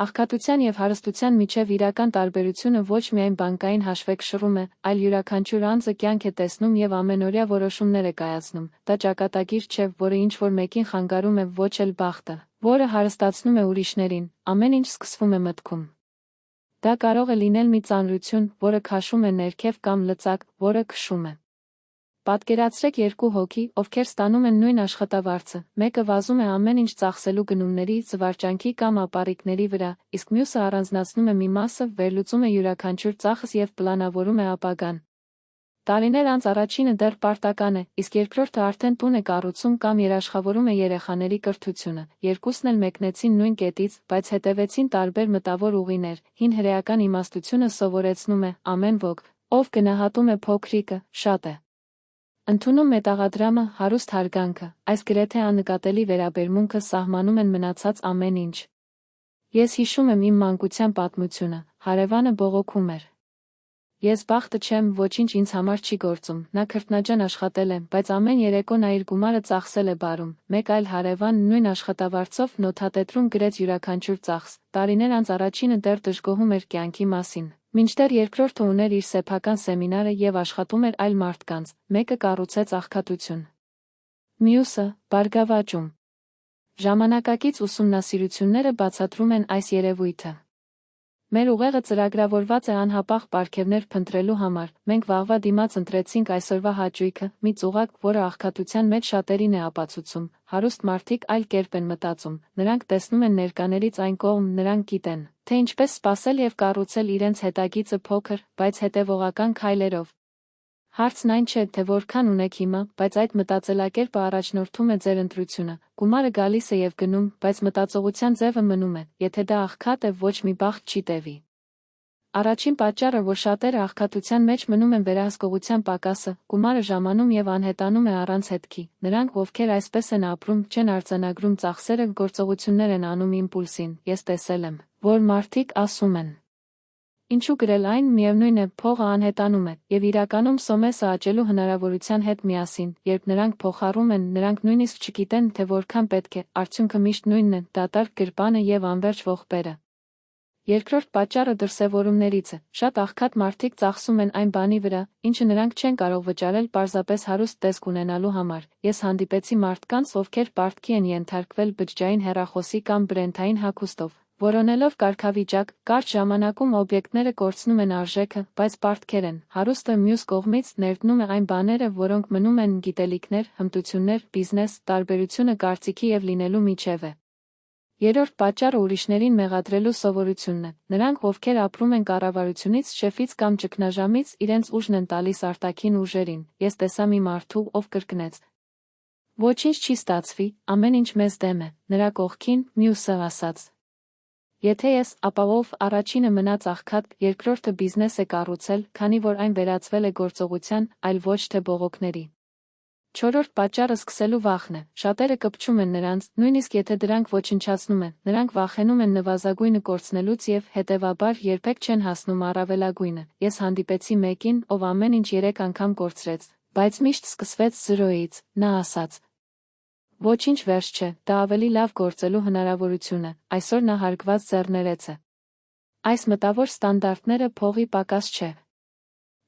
Աղքատության և հարստության միջև իրական տարբերությունը ոչ միայն բանկային հաշվեկշռում է, այլ յուրաքանչյուր անձը կյանք է տեսնում և ամենօրյա որոշումներ է կայացնում, դա ճակատագիր չէ, որը ինչ-որ մեկին խանգարում է, ոչ էլ բախտը, որը հարստացնում է ուրիշներին, ամեն ինչ սկսվում է մտքում։ Դա կարող է լինել մի ծանրություն, որը քաշում է ներքև կամ լծակ, որը քշում է։ Պատկերացրեք երկու հոգի, ովքեր ստանում են նույն աշխատավարձը, մեկը վազում է ամեն ինչ ծախսելու գնումների, զվարճանքի կամ ապառիկների վրա, իսկ մյուսը առանձնացնում է մի մասը, վերլուծում է յուրաքանչյուր ծախս և պլանավորում է ապագան։ Տարիներ անց առաջինը դեռ պարտական է, իսկ երկրորդը արդեն տուն է կառուցում կամ երաշխավորում է երեխաների կրթությունը։ Երկուսն էլ մեկնեցին նույն կետից, բայց հետևեցին տարբեր մտավոր ուղիներ։ Հին հրեական իմաստությունը սովորեցնում է, ամեն ոք, ով գնահատում է փոքրիկը, շատ է ընդունում մետաղադրամը, հարուստ հարգանքը, այս գրեթե աննկատելի վերաբերմունքը սահմանում են մնացած ամեն ինչ։ Ես հիշում եմ իմ մանկության պատմությունը, հարևանը բողոքում էր։ Ես բախտը չեմ, ոչինչ ինձ համար չի գործում, նա քրտնաջան աշխատել է, բայց ամեն երեկո նա իր գումարը ծախսել է բարում, մեկ այլ հարևան նույն աշխատավարձով նոթատետրում գրեց յուրաքանչյուր ծախս, տարիներ անց առաջինը դեռ դժգոհում էր կյանքի մասին, մինչդեռ երկրորդը ուներ իր սեփական սեմինարը և աշխատում էր այլ մարդկանց, մեկը կառուցեց աղքատություն։ Մյուսը՝ բարգավաճում։ Ժամանակակից ուսումնասիրությունները բացատրում են այս երևույթը։ Մեր ուղեղը ծրագրավորված է անհապաղ պարգևներ փնտրելու համար, մենք վաղվա դիմաց ընտրեցինք այսօրվա հաճույքը, մի ծուղակ, որը աղքատության մեջ շատերին է ապացուցում, հարուստ մարդիկ այլ կերպ են մտածում, նրանք տեսնում են ներկաներից այն կողմ, նրանք գիտեն, թե ինչպես սպասել և կառուցել իրենց հետագիծը փոքր, բայց հետևողական քայլերով։ Հարցն այն չէ, թե որքան ունեք հիմա, բայց այդ մտածելակերպը առաջնորդում է ձեր ընտրությունը, գումարը գալիս է և գնում, բայց մտածողության ձևը մնում է, եթե դա աղքատ է, ոչ մի բախտ չի տևի։ Առաջին պատճառը, որ շատերը աղքատության մեջ մնում են վերահսկողության պակասը, գումարը ժամանում և անհետանում է առանց հետքի, նրանք, ովքեր այսպես են ապրում, չեն արձանագրում ծախսերը, գործողություններ են անում իմպուլսին, ես տեսել եմ, որ մարդիկ ասում են. Ինչու գրել այն, միևնույն է, փողը անհետանում է, և իրականում սոմեսը աճելու հնարավորության հետ միասին, երբ նրանք փոխառում են, նրանք նույնիսկ չգիտեն, թե որքան պետք է, արդյունքը միշտ նույնն է, դատարկ գրպանը և անվերջ ողբերը։ Երկրորդ պատճառը դրսևորումներից է, շատ աղքատ մարդիկ ծախսում են այն բանի վրա, ինչը նրանք չեն կարող վճարել պարզապես հարուստ տեսք ունենալու համար։ Ես հանդիպեցի մարդկանց, ովքեր պարտքի են ենթարկվել բջջային հեռախոսի կամ բրենդային հագուստով, որոնելով կարգավիճակ, կարճ ժամանակում օբյեկտները կորցնում են արժեքը, բայց պարտքեր են, հարուստը մյուս կողմից ներդնում է այն բաները, որոնք մնում են գիտելիքներ, հմտություններ, բիզնես, տարբերությունը կարծիքի և լինելու միջև է։ Երրորդ պատճառը ուրիշներին մեղադրելու սովորությունն է, նրանք, ովքեր ապրում են կառավարությունից, շեֆից կամ ճգնաժամից, իրենց ուժն են տալիս արտաքին ուժերին, ես տեսա մի մարդու, ով կրկնեց. Ոչինչ չի ստացվի, ամեն ինչ մեզ դեմ է, նրա կողքին, մյուսը ասաց. Եթե ես, ապա ով, առաջինը մնաց աղքատ, երկրորդը բիզնես է կառուցել, քանի որ այն վերածվել է գործողության, այլ ոչ թե բողոքների։ Չորրորդ պատճառը սկսելու վախն է, շատերը կպչում են նրանց, նույնիսկ եթե դրանք ոչնչացնում են, նրանք վախենում են նվազագույնը կորցնելուց և, հետևաբար, երբեք չեն հասնում առավելագույնը։ Ես հանդիպեցի մեկին, ով ամեն ինչ 3 անգամ կորցրեց, բայց միշտ սկսվեց 0-ից, նա ասաց. Ոչինչ վերջ չէ, դա ավելի լավ գործելու հնարավորություն է, այսօր նա հարգված ձեռներեց է։ Այս մտավոր ստանդարտները փողի պակաս չէ։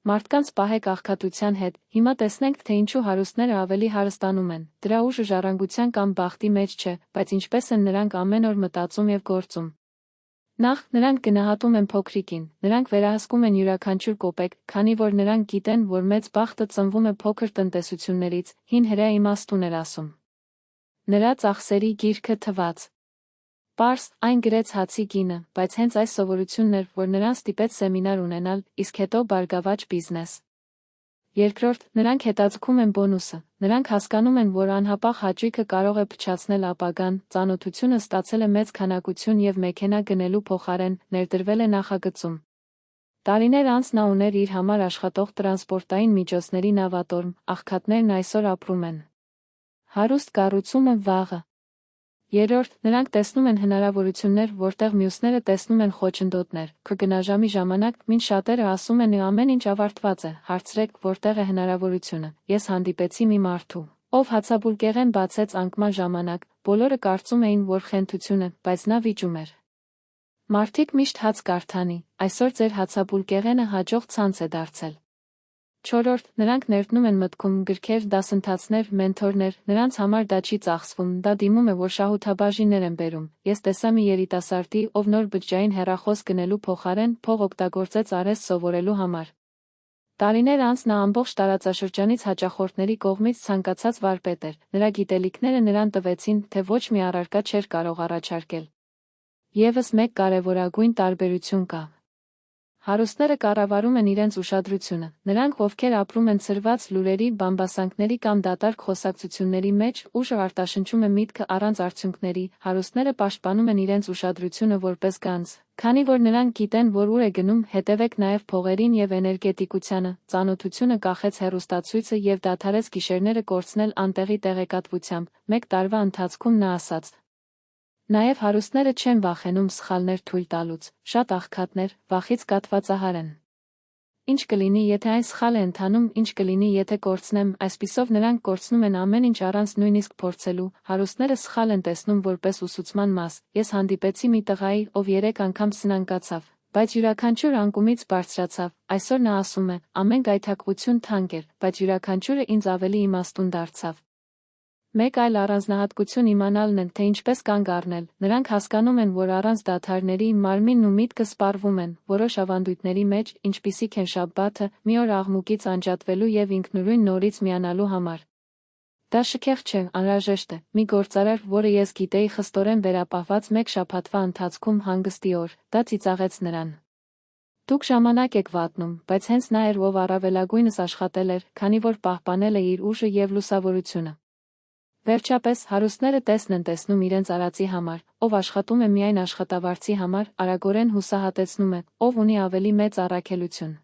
Մարդկանց պահեք աղքատության հետ, հիմա տեսնենք, թե ինչու հարուստները ավելի հարստանում են, դրա ուժը ժառանգության կամ բախտի մեջ չէ, բայց ինչպես են նրանք ամեն օր մտածում և գործում։ Նախ, նրանք գնահատում են փոքրիկին, նրանք վերահսկում են յուրաքանչյուր կոպեկ, քանի որ նրանք գիտեն, որ մեծ բախտը ծնվում է փոքր տնտեսություններից, հին հրեա իմաստուն էր ասում. Նրա ծախսերի գիրքը թված։ Պարզ, այն գրեց հացի գինը, բայց հենց այս սովորությունն էր, որ նրան ստիպեց սեմինար ունենալ, իսկ հետո բարգավաճ բիզնես։ Երկրորդ, նրանք հետաձգում են բոնուսը, նրանք հասկանում են, որ անհապաղ հաճույքը կարող է փչացնել ապագան, ծանոթությունը ստացել է մեծ քանակություն և մեքենա գնելու փոխարեն, ներդրվել է նախագծում։ Տարիներ անց նա ուներ իր համար աշխատող տրանսպորտային միջոցների նավատորմ, աղքատներն այսօր ապրում են։ Հարուստ կառուցումը վաղը։ Երրորդ, նրանք տեսնում են հնարավորություններ, որտեղ մյուսները տեսնում են խոչընդոտներ, քգնաժամի ժամանակ, մինչ շատերը ասում են ամեն ինչ ավարտված է, հարցրեք, որտեղ է հնարավորությունը։ Ես հանդիպեցի մի մարդու, ով հացաբուլկեղեն բացեց անկման ժամանակ, բոլորը կարծում էին, որ խենթություն է, բայց նա վիճում էր։ Մարդիկ միշտ հաց կարթանի, այսօր ձեր հացաբուլկեղենը հաջող ցանց է դարձել։ 4. Նրանք ներդնում են մտքում գրքեր, դասընթացներ, մենթորներ, նրանց համար դա չի ծախսվում, դա դիմում է, որ շահութաբաժիններ են բերում։ Ես տեսա մի երիտասարդի, ով նոր բջջային հեռախոս գնելու փոխարեն փող օգտագործեց արհեստ սովորելու համար։ Տարիներ անց նա ամբողջ տարածաշրջանից հաճախորդների կողմից ցանկացած վարպետ էր, նրա գիտելիքները նրան տվեցին, թե ոչ մի առարկա չէր կարող առաջարկել։ Եվս մեկ կարևորագույն տարբերություն կա։ Հարուստները կառավարում են իրենց ուշադրությունը, նրանք, ովքեր ապրում են ցրված լուրերի, բամբասանքների կամ դատարկ խոսակցությունների մեջ, ուժը արտաշնչում է միտքը առանց արդյունքների, հարուստները պաշտպանում են իրենց ուշադրությունը որպես գանձ, քանի որ նրանք գիտեն, որ ուր է գնում, հետևեք նաև փողերին և էներգետիկությանը, ծանոթությունը կախեց հեռուստացույցը և դադարեց գիշերները կորցնել անտեղի տեղեկատվությամբ, մեկ տարվա ընթացքում նա ասաց. Նաև հարուստները չեն վախենում սխալներ թույլ տալուց, շատ աղքատներ, վախից կաթվածահար են։ Ինչ կլինի, եթե այն սխալ է ընթանում, ինչ կլինի, եթե կորցնեմ, այսպիսով նրանք կորցնում են ամեն ինչ առանց նույնիսկ փորձելու, հարուստները սխալ են տեսնում որպես ուսուցման մաս, ես հանդիպեցի մի տղայի, ով 3 անգամ սնանկացավ, բայց յուրաքանչյուր անկումից բարձրացավ, այսօր նա ասում է, ամեն գայթակղություն թանկ էր, բայց յուրաքանչյուրը ինձ ավելի իմաստուն դարձավ։ Մեկ այլ առանձնահատկություն իմանալն է, թե ինչպես կանգ առնել, նրանք հասկանում են, որ առանց դադարների մարմինն ու միտքը սպառվում են, որոշ ավանդույթների մեջ, ինչպիսիք են շաբաթը, մի օր աղմուկից անջատվելու և ինքնուրույն նորից միանալու համար։ Դա շքեղ չէ, անհրաժեշտ է, մի գործարար, որը ես գիտեի խստորեն վերապահված մեկ շաբաթվա ընթացքում հանգստի օր, դա ծիծաղեց նրան։ Դուք ժամանակ եք վատնում, բայց հենց նա էր, ով առավելագույնս աշխատել էր, քանի որ պահպանել է իր ուժը և լուսավորությունը։ Վերջապես, հարուստները տեսն են տեսնում իրենց արածի համար, ով աշխատում է միայն աշխատավարձի համար, արագորեն հուսահատեցնում է, ով ունի ավելի մեծ առաքելություն։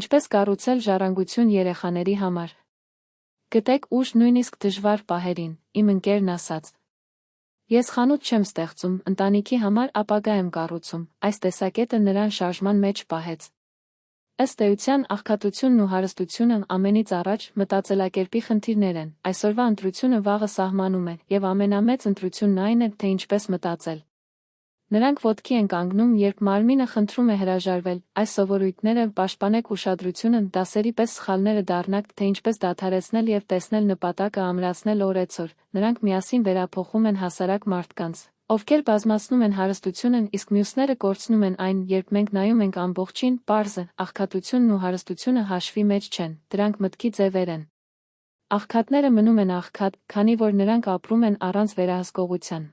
Ինչպես կառուցել ժառանգություն երեխաների համար։ Գտեք ուժ նույնիսկ դժվար պահերին, իմ ընկերն ասաց։ Ես խանութ չեմ ստեղծում, ընտանիքի համար ապագա եմ կառուցում, այս տեսակետը նրան շարժման մեջ պահեց։ Ըստ էության, աղքատությունն ու հարստությունը ամենից առաջ մտածելակերպի խնդիրներ են, այսօրվա ընտրությունը վաղը սահմանում է, և ամենամեծ ընտրությունն այն է, թե ինչպես մտածել։ Նրանք ոտքի են կանգնում, երբ մարմինը խնդրում է հրաժարվել, այս սովորույթները, պաշտպանեք ուշադրությունը, դասերի պես սխալները դառնաք, թե ինչպես դադարեցնել և տեսնել նպատակը ամրացնել օրեցօր, նրանք միասին վերափոխում են հասարակ մարդկանց, ովքեր բազմացնում են հարստությունն, իսկ մյուսները կորցնում են այն, երբ մենք նայում ենք ամբողջին, պարզ է, աղքատությունն ու հարստությունը հաշվի մեջ չեն, դրանք մտքի ձևեր են։ Աղքատները մնում են աղքատ, քանի որ նրանք ապրում են առանց վերահսկողության։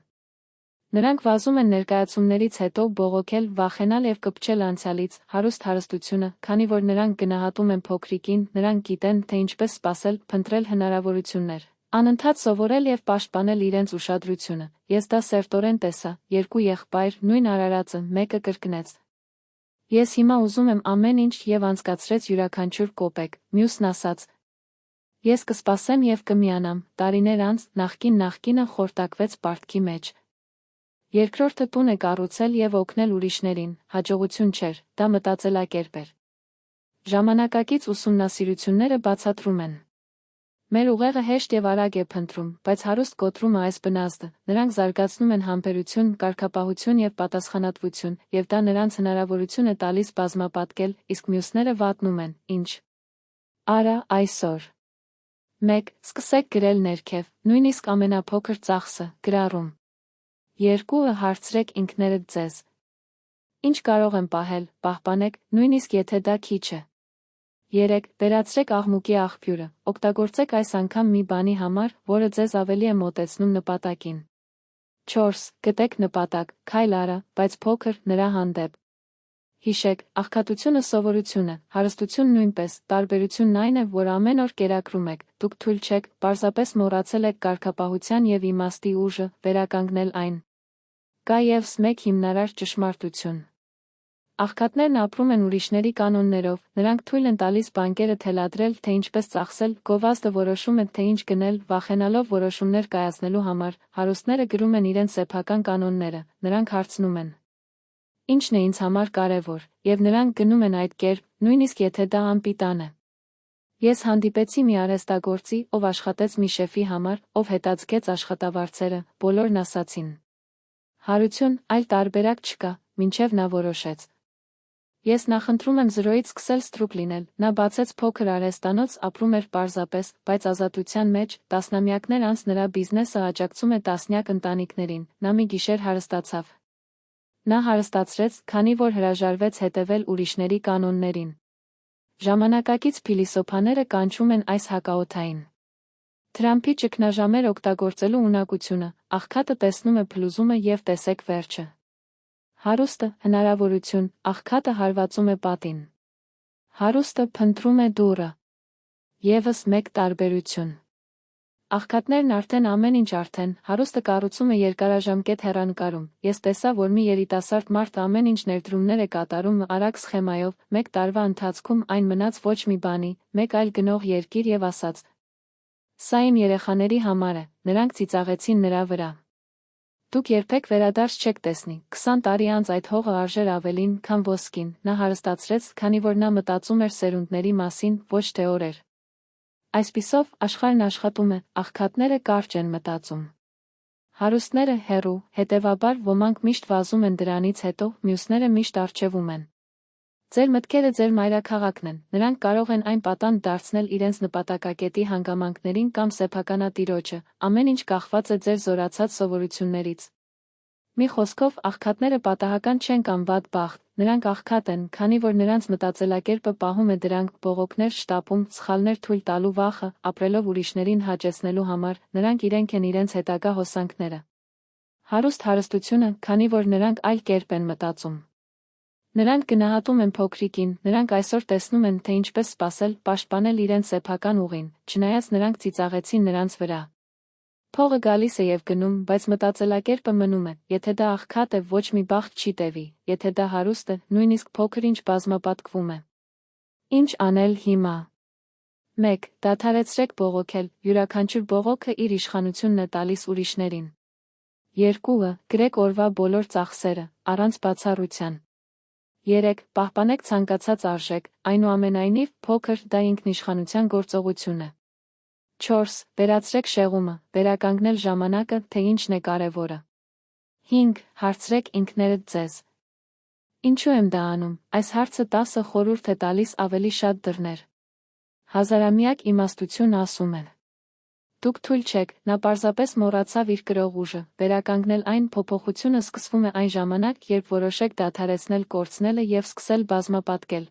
Նրանք վազում են ներկայացումներից հետո բողոքել, վախենալ և կպչել անցյալից, հարուստ հարստությունը, քանի որ նրանք գնահատում են փոքրիկին, նրանք գիտեն, թե ինչպես սպասել, փնտրել հնարավորություններ, անընդհատ սովորել և պաշտպանել իրենց ուշադրությունը։ Ես դա սերտորեն տեսա, 2 եղբայր, նույն արարածը, մեկը կրկնեց։ Ես հիմա ուզում եմ ամեն ինչ և անցկացրեց յուրաքանչյուր կոպեկ, մյուսն ասաց։ Ես կսպասեմ և կմիանամ, տարիներ անց, նախկինը խորտակվեց պարտքի մեջ։ Երկրորդը տուն է կառուցել և օգնել ուրիշներին, հաջողություն չէր, դա մտածելակերպ էր։ Ժամանակակից ուսումնասիրությունները բացատրում են։ Մեր ուղեղը հեշտ և արագ է փնտրում, բայց հարուստ կոտրում է այս բնազդը, նրանք զարգացնում են համբերություն, կարգապահություն և պատասխանատվություն, և դա նրանց հնարավորություն է տալիս բազմապատկել, իսկ մյուսները վատնում են, ինչ։ Արա, այսօր։ 1. Սկսեք գրել ներքև, նույնիսկ ամենափոքր ծախսը, գրառում։ 2. Հարցրեք ինքներդ ձեզ. Ինչ կարող եմ պահել, պահպանեք, նույնիսկ եթե դա քիչ է։ 3. Վերացրեք աղմուկի աղբյուրը, օգտագործեք այս անգամ մի բանի համար, որը ձեզ ավելի է մոտեցնում նպատակին։ 4. Գտեք նպատակ, քայլ արա, բայց փոքր, նրա հանդեպ։ Հիշեք, աղքատությունը սովորություն է, հարստություն նույնպես, տարբերությունն այն է, որ ամեն օր կերակրում եք, դուք թույլ չեք, պարզապես մոռացել եք կարգապահության և իմաստի ուժը, վերականգնել այն։ Կա ևս մեկ հիմնարար ճշմարտություն։ Աղքատներն ապրում են ուրիշների կանոններով, նրանք թույլ են տալիս բանկերը թելադրել, թե ինչպես ծախսել, գովազդը որոշում է, թե ինչ գնել, վախենալով որոշումներ կայացնելու համար, հարուստները գրում են իրենց սեփական կանոնները, նրանք հարցնում են. Ինչն է ինձ համար կարևոր, և նրանք գնում են այդ կերպ, նույնիսկ եթե դա անպիտան է։ Ես հանդիպեցի մի արհեստագործի, ով աշխատեց մի շեֆի համար, ով հետաձգեց աշխատավարձերը, բոլորն ասացին. Հարություն, այլ տարբերակ չկա, մինչև նա որոշեց։ Ես նախընտրում եմ 0-ից սկսել ստրուկ լինել, նա բացեց փոքր արհեստանոց, ապրում էր պարզապես, բայց ազատության մեջ, տասնամյակներ անց նրա բիզնեսը աջակցում է տասնյակ ընտանիքներին, նա մի գիշեր հարստացավ։ Նա հարստացրեց, քանի որ հրաժարվեց հետևել ուրիշների կանոններին։ Ժամանակակից փիլիսոփաները կանչում են այս հակաօդային Թրամփի ճգնաժամեր օգտագործելու ունակությունը, աղքատը տեսնում է փլուզումը և տեսեք վերջը։ Հարուստը, հնարավորություն, աղքատը հարվածում է պատին։ Հարուստը փնտրում է դուռը։ Եվս մեկ տարբերություն։ Աղքատներն արդեն ամեն ինչ արդեն, հարուստը կառուցում է երկարաժամկետ հեռանկարում։ Ես տեսա, որ մի երիտասարդ մարդ ամեն ինչ ներդրումներ է կատարում արագ սխեմայով, մեկ տարվա ընթացքում այն մնաց ոչ մի բանի, մեկ այլ գնող երկիր և ասաց. Սա իմ երեխաների համար է, նրանք ծիծաղեցին նրա վրա։ Դուք երբեք վերադարձ չեք տեսնի, 20 տարի անց այդ հողը արժեր ավելին, քան ոսկին, նա հարստացրեց, քանի որ նա մտածում էր սերունդների մասին, ոչ թե օրեր։ Այսպիսով, աշխարհն աշխատում է, աղքատները կարճ են մտածում։ Հարուստները հեռու, հետևաբար ոմանք միշտ վազում են դրանից հետո, մյուսները միշտ առջևում են։ Ձեր մտքերը ձեր մայրաքաղաքն են, նրանք կարող են այն պատանդ դարձնել իրենց նպատակակետի հանգամանքներին կամ սեփականատիրոջը, ամեն ինչ կախված է ձեր զորացած սովորություններից։ Մի խոսքով, աղքատները պատահական չեն կամ վատ բախտ, նրանք աղքատ են, քանի որ նրանց մտածելակերպը պահում է դրանք բողոքներ շտապում, սխալներ թույլ տալու վախը, ապրելով ուրիշներին հաճեցնելու համար, նրանք իրենք են իրենց հետագա հոսանքները։ Հարուստ հարստությունը, քանի որ նրանք այլ կերպ են մտածում։ Նրանք գնահատում են փոքրիկին, նրանք այսօր տեսնում են, թե ինչպես սպասել, պաշտպանել իրենց սեփական ուղին, չնայած նրանք ծիծաղեցին նրանց վրա։ Փողը գալիս է և գնում, բայց մտածելակերպը մնում է, եթե դա աղքատ է, ոչ մի բախտ չի տևի, եթե դա հարուստ է, նույնիսկ փոքր ինչ բազմապատկվում է։ Ինչ անել հիմա։ 1. Դադարեցրեք բողոքել, յուրաքանչյուր բողոքը իր իշխանությունն է տալիս ուրիշներին։ 2. Գրեք օրվա բոլոր ծախսերը, առանց բացառության։ 3. Պահպանեք ցանկացած արժեք, այնուամենայնիվ, փոքր, դա ինքնիշխանության գործողություն է։ 4. Վերացրեք շեղումը, վերականգնել ժամանակը, թե ինչն է կարևորը։ 5. Հարցրեք ինքներդ ձեզ. Ինչու եմ դա անում, այս հարցը 10 խորհուրդ է տալիս ավելի շատ դռներ։ Հազարամյակ իմաստություն ասում է. Դուք թույլ չեք, նա պարզապես մոռացավ իր կրող ուժը, վերականգնել այն փոփոխությունը սկսվում է այն ժամանակ, երբ որոշեք դադարեցնել կորցնելը և սկսել բազմապատկել։